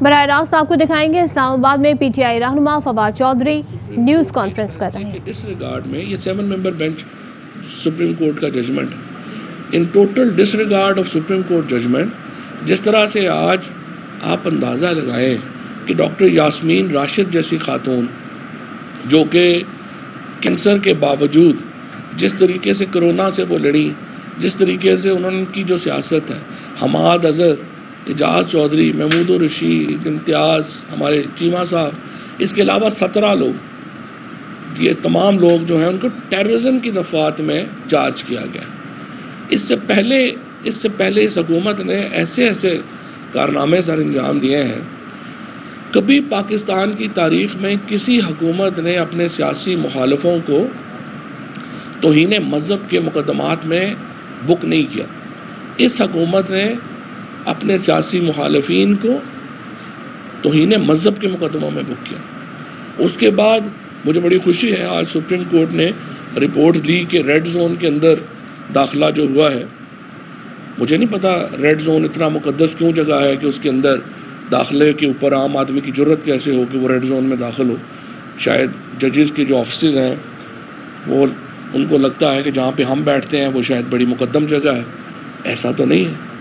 براہ راست آپ کو دکھائیں گے اسلام آباد میں پی ٹی آئی رہنما فواد چودھری نیوز کانفرنس کر رہے ہیں۔ ڈس ریگارڈ میں یہ 7 ممبر بینچ سپریم کورٹ کا ججمنٹ ہے، in total disregard of Supreme Court judgment, جس طرح سے آج آپ اندازہ لگائیں کہ ڈاکٹر یاسمین راشد جیسی خاتون جو کہ کینسر کے باوجود جس طریقے سے کرونا سے وہ لڑی، جس طریقے سے انہوں نے کی جو سیاست ہے، حماد اظہر، اعجاز چودھری، محمود الرشید، امتیاز، ہمارے چیمہ صاحب، اس کے علاوہ 17 لوگ، یہ تمام لوگ جو ہیں ان کو ٹیررزم کی دفعات میں چارج کیا گیا۔ اس سے پہلے اس حکومت نے ایسے کارنامے سر انجام دیے ہیں، کبھی پاکستان کی تاریخ میں کسی حکومت نے اپنے سیاسی مخالفوں کو توہین مذہب کے مقدمات میں بک نہیں کیا۔ اس حکومت نے اپنے سیاسی مخالفین کو توہین مذہب کے مقدموں میں بک کیا۔ اس کے بعد مجھے بڑی خوشی ہے، آج سپریم کورٹ نے رپورٹ لی کہ ریڈ زون کے اندر داخلہ جو ہوا ہے، مجھے نہیں پتا ریڈ زون اتنا مقدس کیوں جگہ ہے کہ اس کے اندر داخلے کے اوپر عام آدمی کی جرت کیسے ہو کہ وہ ریڈ زون میں داخل ہو۔ شاید ججز کے جو آفیسز ہیں وہ ان کو لگتا ہے کہ جہاں پہ ہم بیٹھتے ہیں وہ شاید بڑی مقدم جگہ ہے، ایسا تو نہیں ہے۔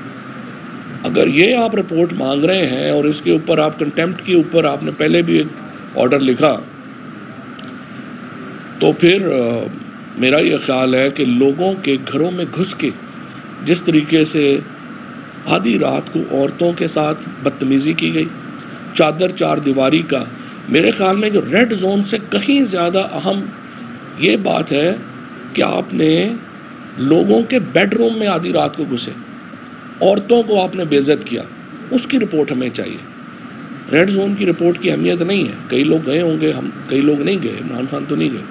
اگر یہ آپ رپورٹ مانگ رہے ہیں اور اس کے اوپر آپ کنٹیمپٹ کے اوپر آپ نے پہلے بھی ایک آرڈر لکھا، تو پھر میرا یہ خیال ہے کہ لوگوں کے گھروں میں گھس کے جس طریقے سے آدھی رات کو عورتوں کے ساتھ بدتمیزی کی گئی، چار دیواری کا، میرے خیال میں جو ریڈ زون سے کہیں زیادہ اہم یہ بات ہے کہ آپ نے لوگوں کے بیڈ روم میں آدھی رات کو گھسے، عورتوں کو آپ نے بے عزت کیا، اس کی رپورٹ ہمیں چاہیے۔ ریڈ زون کی رپورٹ کی اہمیت نہیں ہے، کئی لوگ گئے ہوں گے، کئی لوگ نہیں گئے، عمران خان تو نہیں گئے۔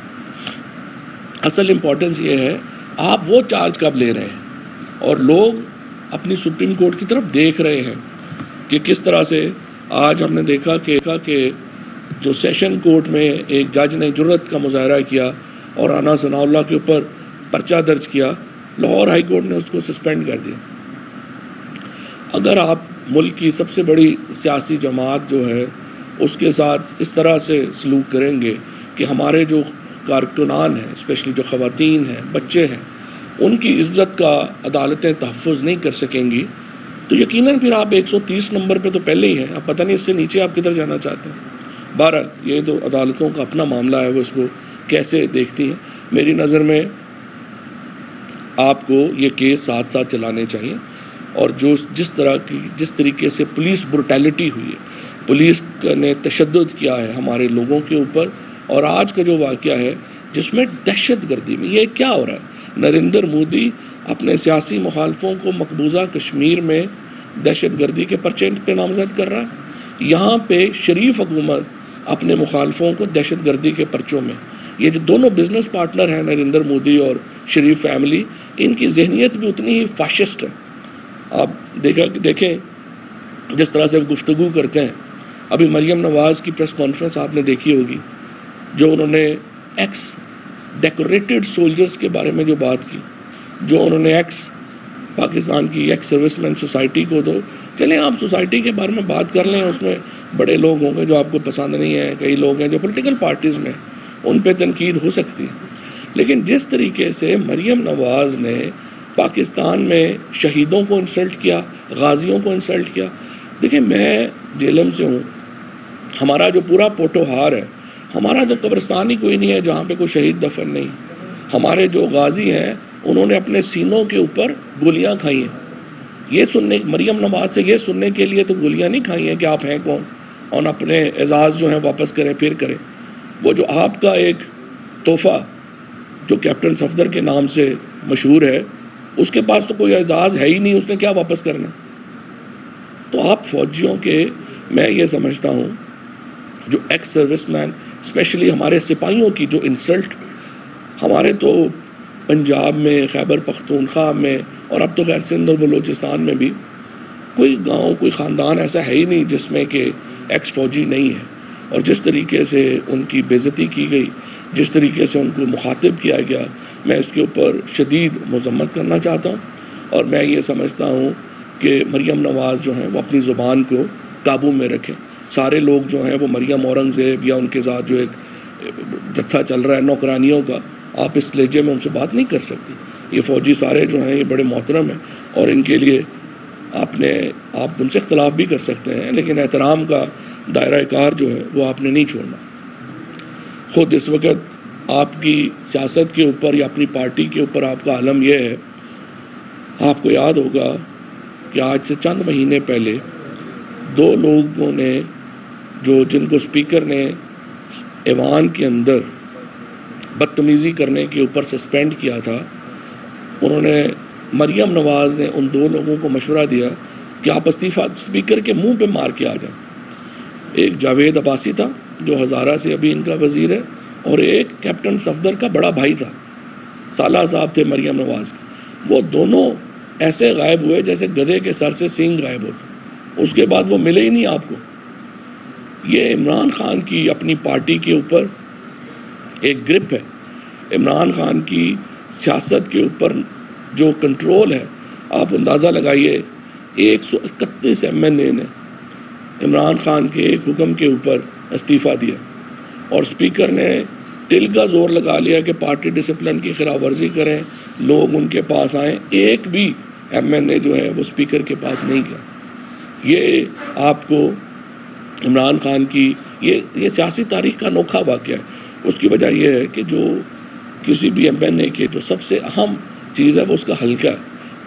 اصل امپورٹنس یہ ہے آپ وہ چارج کب لے رہے ہیں، اور لوگ اپنی سپریم کورٹ کی طرف دیکھ رہے ہیں کہ کس طرح سے آج ہم نے دیکھا کہ جو سیشن کورٹ میں ایک جج نے جرت کا مظاہرہ کیا اور رانا ثناء اللہ کے اوپر پرچہ درج کیا، لاہور ہائی کورٹ نے اس کو سسپینڈ کر دیا۔ اگر آپ ملک کی سب سے بڑی سیاسی جماعت جو ہے اس کے ساتھ اس طرح سے سلوک کریں گے کہ ہمارے جو کارکنان ہیں، اسپیشلی جو خواتین ہیں، بچے ہیں، ان کی عزت کا عدالتیں تحفظ نہیں کر سکیں گی، تو یقیناً پھر آپ 130 نمبر پہ تو پہلے ہی ہیں، اب پتہ نہیں اس سے نیچے آپ کدھر جانا چاہتے ہیں۔ بہرحال یہ تو عدالتوں کا اپنا معاملہ ہے، وہ اس کو کیسے دیکھتی ہیں۔ میری نظر میں آپ کو یہ کیس ساتھ ساتھ چلانے چاہیے، اور جس طریقے سے پولیس بروٹیلٹی ہوئی ہے، پولیس نے تشدد کیا ہے ہمارے لوگوں کے اوپر، اور آج کا جو واقعہ ہے جس میں دہشت گردی میں یہ کیا ہو رہا ہے، نریندر مودی اپنے سیاسی مخالفوں کو مقبوضہ کشمیر میں دہشت گردی کے پرچے پہ نامزد کر رہا ہے، یہاں پہ شریف حکومت اپنے مخالفوں کو دہشت گردی کے پرچوں میں، یہ جو دونوں بزنس پارٹنر ہیں نریندر مودی اور شریف فیملی، ان کی ذہنیت بھی اتنی ہی فاشسٹ ہے۔ آپ دیکھیں جس طرح سے گفتگو کرتے ہیں، ابھی مریم نواز کی پریس کانفرنس آپ نے دیکھی ہوگی، جو انہوں نے ایکس ڈیکوریٹڈ سولجرز کے بارے میں جو بات کی، جو انہوں نے ایکس پاکستان کی ایکس سروس مین سوسائٹی کو، تو چلیں آپ سوسائٹی کے بارے میں بات کر لیں، اس میں بڑے لوگ ہوں گے جو آپ کو پسند نہیں ہیں، کئی لوگ ہیں جو پولیٹیکل پارٹیز میں، ان پہ تنقید ہو سکتی ہے، لیکن جس طریقے سے مریم نواز نے پاکستان میں شہیدوں کو انسلٹ کیا، غازیوں کو انسلٹ کیا۔ دیکھیں میں جیلم سے ہوں، ہمارا جو پورا پوٹوہار ہے، ہمارا تو قبرستان ہی کوئی نہیں ہے جہاں پہ کوئی شہید دفن نہیں۔ ہمارے جو غازی ہیں انہوں نے اپنے سینوں کے اوپر گولیاں کھائی ہیں، یہ سننے، مریم نواز سے یہ سننے کے لیے تو گولیاں نہیں کھائی ہیں کہ آپ ہیں کون، اور اپنے اعزاز جو ہیں واپس کریں، پھر کریں۔ وہ جو آپ کا ایک تحفہ جو کیپٹن صفدر کے نام سے مشہور ہے، اس کے پاس تو کوئی اعزاز ہے ہی نہیں، اس نے کیا واپس کرنا۔ تو آپ فوجیوں کے، میں یہ سمجھتا ہوں جو ایکس سروس مین، اسپیشلی ہمارے سپاہیوں کی جو انسلٹ، ہمارے تو پنجاب میں، خیبر پختونخوا میں، اور اب تو خیر سندھ اور بلوچستان میں بھی کوئی گاؤں، کوئی خاندان ایسا ہے ہی نہیں جس میں کہ ایکس فوجی نہیں ہے، اور جس طریقے سے ان کی بے عزتی کی گئی، جس طریقے سے ان کو مخاطب کیا گیا، میں اس کے اوپر شدید مذمت کرنا چاہتا ہوں، اور میں یہ سمجھتا ہوں کہ مریم نواز جو ہیں وہ اپنی زبان کو قابو میں رکھیں. سارے لوگ جو ہیں وہ مریم اورنگزیب یا ان کے ساتھ جو ایک جتھا چل رہا ہے نوکرانیوں کا, آپ اس لہجے میں ان سے بات نہیں کر سکتی. یہ فوجی سارے جو ہیں یہ بڑے محترم ہیں اور ان کے لیے آپ ان سے اختلاف بھی کر سکتے ہیں, لیکن احترام کا دائرہ کار جو ہے وہ آپ نے نہیں چھوڑنا. خود اس وقت آپ کی سیاست کے اوپر یا اپنی پارٹی کے اوپر آپ کا عالم یہ ہے, آپ کو یاد ہوگا کہ آج سے چند مہینے پہلے 2 لوگوں نے جن کو اسپیکر نے ایوان کے اندر بدتمیزی کرنے کے اوپر سسپینڈ کیا تھا, انہوں نے مریم نواز نے ان 2 لوگوں کو مشورہ دیا کہ آپ استعفیٰ اسپیکر کے منہ پہ مار کے آ جائیں. ایک جاوید عباسی تھا جو ہزارہ سے ابھی ان کا وزیر ہے, اور ایک کیپٹن صفدر کا بڑا بھائی تھا, سالہ صاحب تھے مریم نواز کے. وہ دونوں ایسے غائب ہوئے جیسے گدھے کے سر سے سینگ غائب ہوتے. اس کے بعد وہ ملے ہی نہیں آپ کو. یہ عمران خان کی اپنی پارٹی کے اوپر ایک گرپ ہے. عمران خان کی سیاست کے اوپر جو کنٹرول ہے, آپ اندازہ لگائیے 131 MNA نے عمران خان کے ایک حکم کے اوپر استعفیٰ دیا, اور اسپیکر نے دل کا زور لگا لیا کہ پارٹی ڈسپلن کی خلاف ورزی کریں, لوگ ان کے پاس آئیں. ایک بھی MNA جو ہے وہ اسپیکر کے پاس نہیں گیا. یہ آپ کو عمران خان کی یہ سیاسی تاریخ کا انوکھا واقعہ ہے. اس کی وجہ یہ ہے کہ جو کسی بھی MNA کے جو سب سے اہم چیز ہے وہ اس کا حلقہ ہے,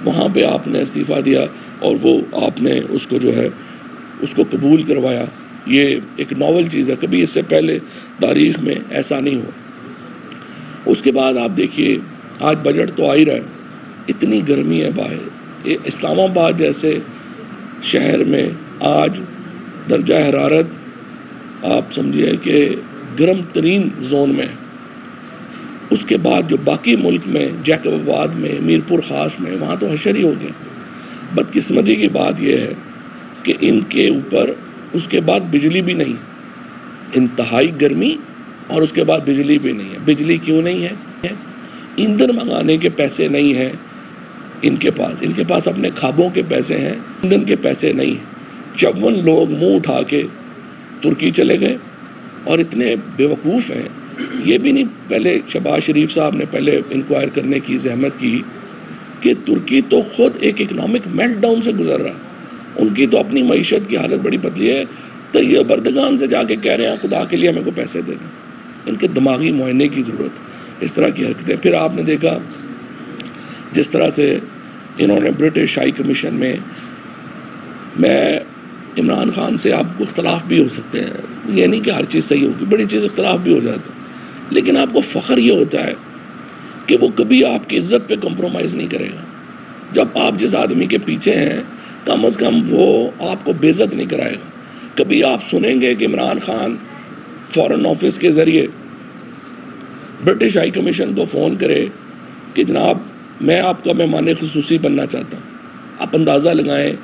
وہاں پہ آپ نے استعفیٰ دیا اور وہ آپ نے اس کو جو ہے اس کو قبول کروایا. یہ ایک ناول چیز ہے, کبھی اس سے پہلے تاریخ میں ایسا نہیں ہوا. اس کے بعد آپ دیکھیے آج بجٹ تو آ ہی رہا ہے, اتنی گرمی ہے باہر. اسلام آباد جیسے شہر میں آج درجہ حرارت آپ سمجھیے کہ گرم ترین زون میں. اس کے بعد جو باقی ملک میں جیکب آباد میں میرپور خاص میں وہاں تو حشر ہی ہو گیا. بدقسمتی کی بات یہ ہے کہ ان کے اوپر اس کے بعد بجلی بھی نہیں, انتہائی گرمی اور اس کے بعد بجلی بھی نہیں ہے. بجلی کیوں نہیں ہے؟ ایندھن منگانے کے پیسے نہیں ہیں ان کے پاس اپنے خوابوں کے پیسے ہیں, ایندھن کے پیسے نہیں ہیں. 54 لوگ منہ اٹھا کے ترکی چلے گئے اور اتنے بیوقوف ہیں. یہ بھی نہیں پہلے شہباز شریف صاحب نے پہلے انکوائر کرنے کی زحمت کی کہ ترکی تو خود ایک اکنامک میلٹ ڈاؤن سے گزر رہا ہے, ان کی تو اپنی معیشت کی حالت بڑی پتلی ہے. تو یہ بردگان سے جا کے کہہ رہے ہیں خدا کے لیے ہمیں کو پیسے دے دیں. ان کے دماغی معائنے کی ضرورت, اس طرح کی حرکتیں. پھر آپ نے دیکھا جس طرح سے انہوں نے برٹش ہائی کمیشن میں عمران خان سے آپ کو اختلاف بھی ہو سکتے ہیں, یہ نہیں کہ ہر چیز صحیح ہوگی, بڑی چیز اختلاف بھی ہو جاتا ہے, لیکن آپ کو فخر یہ ہوتا ہے کہ وہ کبھی آپ کی عزت پہ کمپرومائز نہیں کرے گا. جب آپ جس آدمی کے پیچھے ہیں کم از کم وہ آپ کو بے عزت نہیں کرائے گا. کبھی آپ سنیں گے کہ عمران خان فارن آفس کے ذریعے برٹش ہائی کمیشن کو فون کرے کہ جناب میں آپ کا مہمان خصوصی بننا چاہتا ہوں. آپ اندازہ لگائیں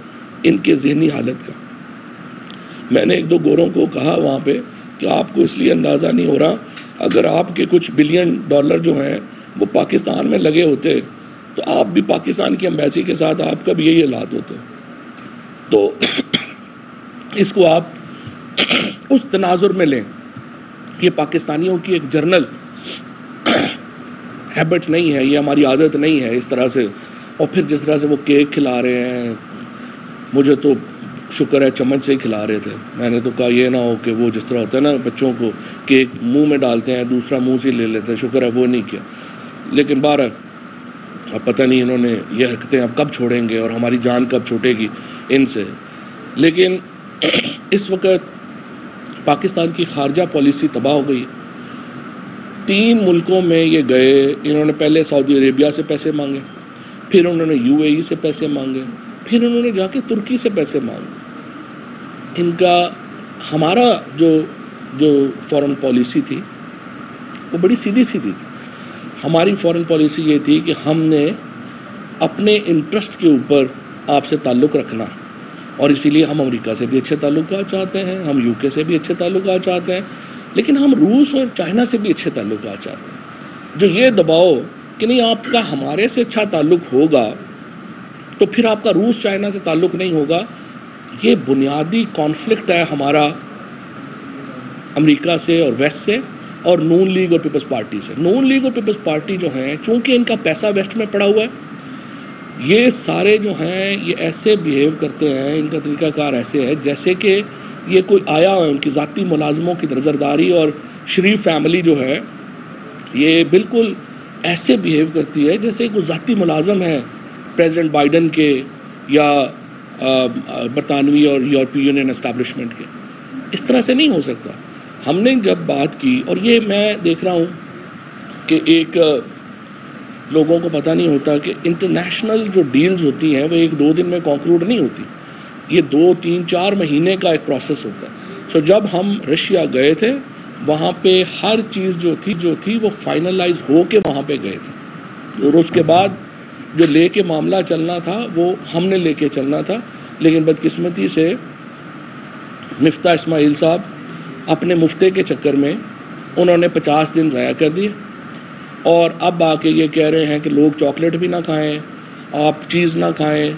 ان کے ذہنی حالت کا. میں نے 1-2 گوروں کو کہا وہاں پہ کہ آپ کو اس لیے اندازہ نہیں ہو رہا, اگر آپ کے کچھ بلین ڈالر جو ہیں وہ پاکستان میں لگے ہوتے تو آپ بھی پاکستان کی ایمبیسی کے ساتھ آپ کا بھی یہی حالات ہوتے. تو اس کو آپ اس تناظر میں لیں. یہ پاکستانیوں کی ایک جرنل ہیبٹ نہیں ہے, یہ ہماری عادت نہیں ہے اس طرح سے. اور پھر جس طرح سے وہ کیک کھلا رہے ہیں, مجھے تو شکر ہے چمچ سے ہی کھلا رہے تھے. میں نے تو کہا یہ نہ ہو کہ وہ جس طرح ہوتا ہے نا بچوں کو کیک منہ میں ڈالتے ہیں دوسرا منہ سے لے لیتے ہیں, شکر ہے وہ نہیں کیا. لیکن بہرحال اب پتہ نہیں انہوں نے یہ حرکتیں اب کب چھوڑیں گے اور ہماری جان کب چھوٹے گی ان سے. لیکن اس وقت پاکستان کی خارجہ پالیسی تباہ ہو گئی. 3 ملکوں میں یہ گئے, انہوں نے پہلے سعودی عربیہ سے پیسے مانگے, پھر انہوں نے UAE سے پیسے مانگے, پھر انہوں نے جا کے ترکی سے پیسے مانگے. ان کا ہمارا جو فورن پالیسی تھی وہ بڑی سیدھی تھی. ہماری فورن پالیسی یہ تھی کہ ہم نے اپنے انٹرسٹ کے اوپر آپ سے تعلق رکھنا, اور اسی لیے ہم امریکہ سے بھی اچھے تعلقات چاہتے ہیں, ہم UK سے بھی اچھے تعلقات چاہتے ہیں, لیکن ہم روس اور چائنا سے بھی اچھے تعلقات چاہتے ہیں. جو یہ دباؤ کہ نہیں آپ کا ہمارے سے اچھا تعلق ہوگا تو پھر آپ کا روس چائنا سے تعلق نہیں ہوگا, یہ بنیادی کانفلکٹ ہے ہمارا امریکہ سے اور ویسٹ سے اور نون لیگ اور پیپلز پارٹی سے. نون لیگ اور پیپلز پارٹی جو ہیں چونکہ ان کا پیسہ ویسٹ میں پڑا ہوا ہے، یہ سارے جو ہیں یہ ایسے بیہیو کرتے ہیں، ان کا طریقہ کار ایسے ہے جیسے کہ یہ کوئی آیا ہے، ان کی ذاتی ملازموں کی درزرداری اور شریف فیملی جو ہے یہ بالکل ایسے بیہیو کرتی ہے جیسے کوئی ذاتی ملازم ہے پریزیڈنٹ بائیڈن کے یا برطانوی اور یورپی یونین اسٹیبلشمنٹ کے. اس طرح سے نہیں ہو سکتا. ہم نے جب بات کی، اور یہ میں دیکھ رہا ہوں کہ ایک لوگوں کو پتہ نہیں ہوتا کہ انٹرنیشنل جو ڈیلز ہوتی ہیں وہ 1-2 دن میں کنکلوڈ نہیں ہوتی، یہ 2-3-4 مہینے کا ایک پروسیس ہوتا ہے. جب ہم رشیا گئے تھے وہاں پہ ہر چیز جو تھی وہ فائنلائز ہو کے وہاں پہ گئے تھے، اور اس کے بعد جو لے کے معاملہ چلنا تھا وہ ہم نے لے کے چلنا تھا. لیکن بدقسمتی سے مفتاح اسماعیل صاحب اپنے مفتے کے چکر میں انہوں نے 50 دن ضائع کر دیے، اور اب آ کے یہ کہہ رہے ہیں کہ لوگ چاکلیٹ بھی نہ کھائیں، آپ چیز نہ کھائیں،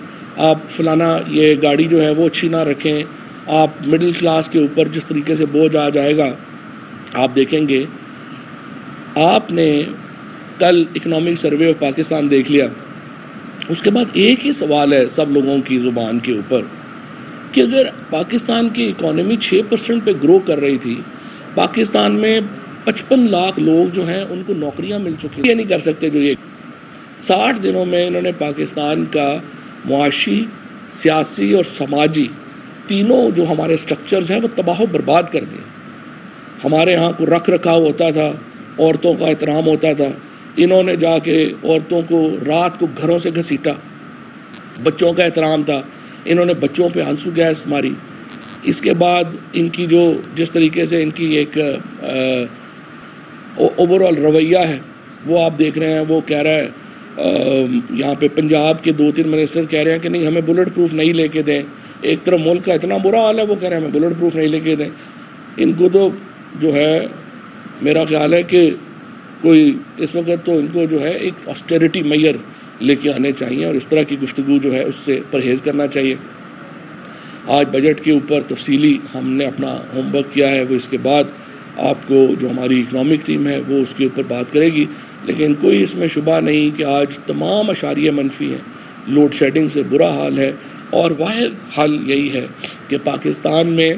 آپ فلانا یہ گاڑی جو ہے وہ اچھی نہ رکھیں، آپ مڈل کلاس کے اوپر جس طریقے سے بوجھ آ جائے گا آپ دیکھیں گے. آپ نے کل اکنامک سروے آف پاکستان دیکھ لیا، اس کے بعد ایک ہی سوال ہے سب لوگوں کی زبان کے اوپر کہ اگر پاکستان کی اکانومی 6% پہ گرو کر رہی تھی، پاکستان میں 55 لاکھ لوگ جو ہیں ان کو نوکریاں مل چکی ہیں، یہ نہیں کر سکتے جو یہ 60 دنوں میں انہوں نے پاکستان کا معاشی، سیاسی اور سماجی تینوں جو ہمارے سٹرکچرز ہیں وہ تباہ و برباد کر دیے. ہمارے ہاں کو رکھ رکھاؤ ہوتا تھا، عورتوں کا احترام ہوتا تھا، انہوں نے جا کے عورتوں کو رات کو گھروں سے گھسیٹا. بچوں کا احترام تھا، انہوں نے بچوں پہ آنسو گیس ماری. اس کے بعد ان کی جو جس طریقے سے ان کی ایک اوور آل رویہ ہے وہ آپ دیکھ رہے ہیں. وہ کہہ رہا ہے یہاں پہ پنجاب کے 2-3 منسٹر کہہ رہے ہیں کہ نہیں ہمیں بلٹ پروف نہیں لے کے دیں. ایک طرف ملک کا اتنا برا حال ہے، وہ کہہ رہے ہیں ہمیں بلٹ پروف نہیں لے کے دیں. ان کو تو جو ہے میرا خیال ہے کہ کوئی اس وقت تو ان کو جو ہے ایک آسٹیریٹی میئر لے کے آنے چاہیے، اور اس طرح کی گفتگو جو ہے اس سے پرہیز کرنا چاہیے. آج بجٹ کے اوپر تفصیلی ہم نے اپنا ہوم ورک کیا ہے، وہ اس کے بعد آپ کو جو ہماری اکنامک ٹیم ہے وہ اس کے اوپر بات کرے گی. لیکن کوئی اس میں شبہ نہیں کہ آج تمام اشاریہ منفی ہیں، لوڈ شیڈنگ سے برا حال ہے، اور واحد حل یہی ہے کہ پاکستان میں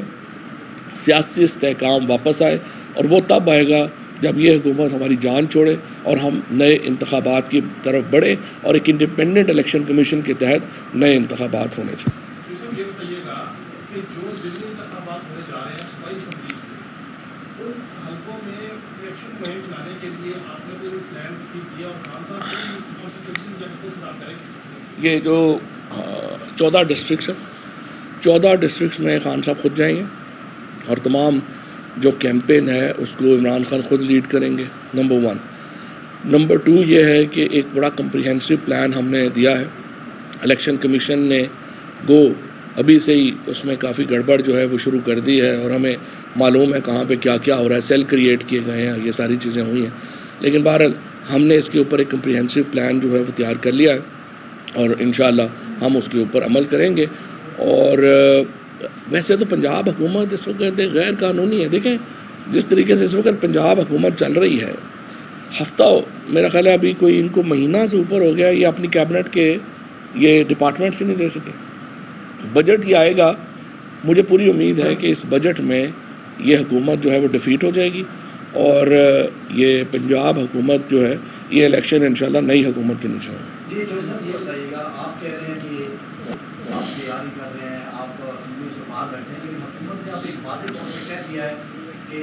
سیاسی استحکام واپس آئے، اور وہ تب آئے گا جب یہ حکومت ہماری جان چھوڑے اور ہم نئے انتخابات کی طرف بڑھیں، اور ایک انڈیپینڈنٹ الیکشن کمیشن کے تحت نئے انتخابات ہونے چاہیے. یہ بتائیے گا کہ جو ضمنی انتخابات ہونے جا رہے ہیں صوبائی اسمبلیز کے، ان حلقوں میں الیکشن مہم چلانے کے لیے آپ نے کوئی پلان کیا، اور خان صاحب یہ جو 14 ڈسٹرکٹس ہیں، 14 ڈسٹرکٹس میں خان صاحب خود جائیں گے، اور تمام جو کیمپین ہے اس کو عمران خان خود لیڈ کریں گے. نمبر 1. نمبر 2 یہ ہے کہ ایک بڑا کمپریہنسو پلان ہم نے دیا ہے. الیکشن کمیشن نے ابھی سے ہی اس میں کافی گڑبڑ جو ہے وہ شروع کر دی ہے، اور ہمیں معلوم ہے کہاں پہ کیا کیا ہو رہا ہے. سیل کریٹ کیے گئے ہیں، یہ ساری چیزیں ہوئی ہیں. لیکن بہرحال ہم نے اس کے اوپر ایک کمپریہنسو پلان جو ہے وہ تیار کر لیا ہے، اور انشاءاللہ ہم اس کے اوپر عمل کریں گے. اور ویسے تو پنجاب حکومت اس وقت غیر قانونی ہے. دیکھیں جس طریقے سے اس وقت پنجاب حکومت چل رہی ہے، ہفتہ میرا خیال ہے ابھی کوئی ان کو مہینہ سے اوپر ہو گیا یہ اپنی کیبنٹ کے یہ ڈپارٹمنٹس ہی نہیں دے سکے. بجٹ یہ آئے گا، مجھے پوری امید ہے کہ اس بجٹ میں یہ حکومت جو ہے وہ ڈیفیٹ ہو جائے گی، اور یہ پنجاب حکومت جو ہے یہ الیکشن انشاءاللہ نئی حکومت کے نیچے ہوگی. جی چودھری صاحب یہ بتائیے گا، آپ کہہ رہے ہیں کہ آپ تیاری کر رہے ہیں، آپ اسمبلی سے باہر بیٹھے ہیں، لیکن حکومت نے اب ایک واضح طور پہ کہہ دیا ہے کہ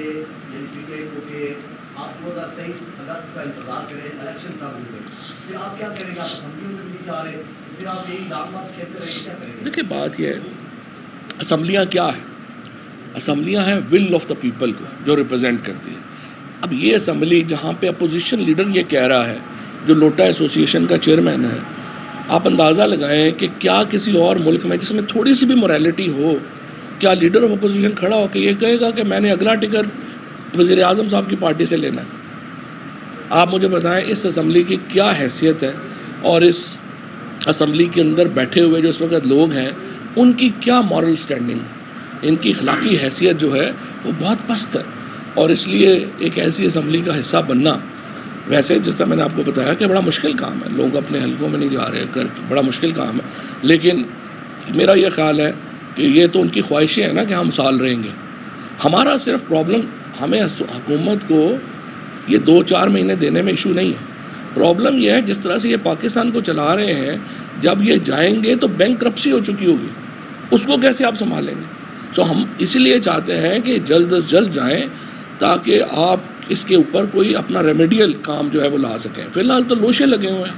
آپ 2023 اگست کا انتظار کریں، الیکشن کب ہوئے. پھر آپ کیا کریں گے؟ آپ اسمبلیوں میں نہیں جا رہے، پھر آپ یہی لانگ مارچ کہتے رہے، کیا کریں گے؟ دیکھیں بات یہ ہے، اسمبلیاں کیا ہے؟ اسمبلیاں ہیں ول آف دا پیپل کو جو ریپرزینٹ کرتی ہے. اب یہ اسمبلی جہاں پہ اپوزیشن لیڈر یہ کہہ رہا ہے، جو لوٹا ایسوسی ایشن کا چیئرمین ہے، آپ اندازہ لگائیں کہ کیا کسی اور ملک میں جس میں تھوڑی سی بھی موریلٹی ہو، کیا لیڈر آف اپوزیشن کھڑا ہو کے یہ کہے گا کہ میں نے اگلا ٹکٹ وزیر اعظم صاحب کی پارٹی سے لینا ہے؟ آپ مجھے بتائیں اس اسمبلی کی کیا حیثیت ہے، اور اس اسمبلی کے اندر بیٹھے ہوئے جو اس وقت لوگ ہیں ان کی کیا مورل سٹینڈنگ، ان کی اخلاقی حیثیت جو ہے وہ بہت پست ہے، اور اس لیے ایک ایسی اسمبلی کا حصہ بننا، ویسے جس طرح میں نے آپ کو بتایا کہ بڑا مشکل کام ہے، لوگ اپنے حلقوں میں نہیں جا رہے کر، بڑا مشکل کام ہے، لیکن میرا یہ خیال ہے کہ یہ تو ان کی خواہشیں ہیں نا کہ ہم سال رہیں گے. ہمارا صرف پرابلم، ہمیں حکومت کو یہ 2-4 مہینے دینے میں ایشو نہیں ہے. پرابلم یہ ہے جس طرح سے یہ پاکستان کو چلا رہے ہیں، جب یہ جائیں گے تو بینک کرپسی ہو چکی ہوگی، اس کو کیسے آپ سنبھالیں گے؟ تو ہم اسی لیے چاہتے ہیں کہ جلد از جلد جائیں تاکہ آپ اس کے اوپر کوئی اپنا ریمیڈیل کام جو ہے وہ لا سکیں. فی الحال تو لوشے لگے ہوئے ہیں.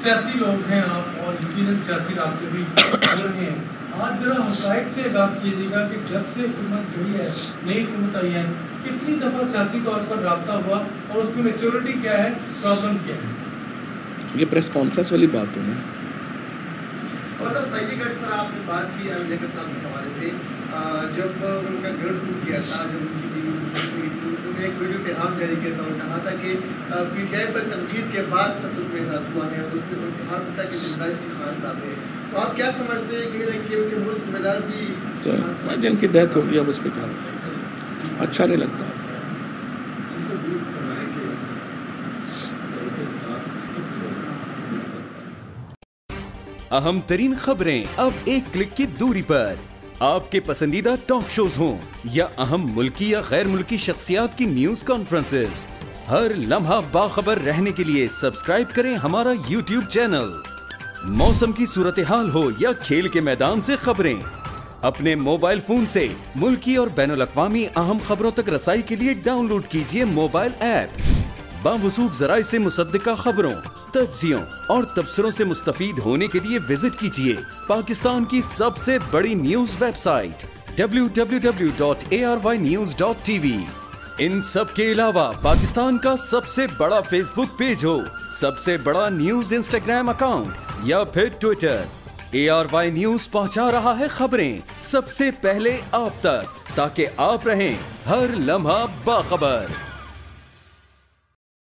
سیاسی لوگ ہیں آپ، اور یقیناً سیاسی رابطے بھی کر رہے ہیں. آج ذرا حقائق سے بات کیجیے گا کہ جب سے حکومت گئی ہے، نئی حکومت آئی ہے، کتنی دفعہ سیاسی طور پر رابطہ ہوا اور اس کی میچورٹی کیا ہے، پرابلمس کیا ہیں؟ یہ پریس کانفرنس والی بات ہے نا. اور سر بتائیے گا، اس طرح آپ نے بات کی امجد صاحب کے حوالے سے، جب ان کا گھر ٹوٹ گیا تھا، جب ان کی بیوی انہوں نے ایک ویڈیو پیغام جاری کیا تھا اور کہا تھا کہ پی ٹی آئی پر تنقید کے بعد سب کچھ میرے ساتھ ہوا ہے، اور اس میں کہا تھا کہ ذمہ دار خان صاحب ہے. تو آپ کیا سمجھتے ہیں کہ ملک ذمہ دار بھی جن کی ڈیتھ ہوگی اب اس پہ کیا اچھا نہیں لگتا. اہم ترین خبریں اب ایک کلک کی دوری پر، آپ کے پسندیدہ ٹاک شوز ہوں یا اہم ملکی یا غیر ملکی شخصیات کی نیوز کانفرنسز، ہر لمحہ باخبر رہنے کے لیے سبسکرائب کریں ہمارا یوٹیوب چینل. موسم کی صورتحال ہو یا کھیل کے میدان سے خبریں، اپنے موبائل فون سے ملکی اور بین الاقوامی اہم خبروں تک رسائی کے لیے ڈاؤن لوڈ کیجیے موبائل ایپ. باوثوق ذرائع سے مصدقہ خبروں، تجزیوں اور تبصروں سے مستفید ہونے کے لیے وزٹ کیجیے پاکستان کی سب سے بڑی نیوز ویب سائٹ www.arYnews.tv. ان سب کے علاوہ پاکستان کا سب سے بڑا فیس بک پیج ہو، سب سے بڑا نیوز انسٹاگرام اکاؤنٹ یا پھر ٹویٹر، ARY نیوز پہنچا رہا ہے خبریں سب سے پہلے آپ تک، تاکہ آپ رہیں ہر لمحہ باخبر.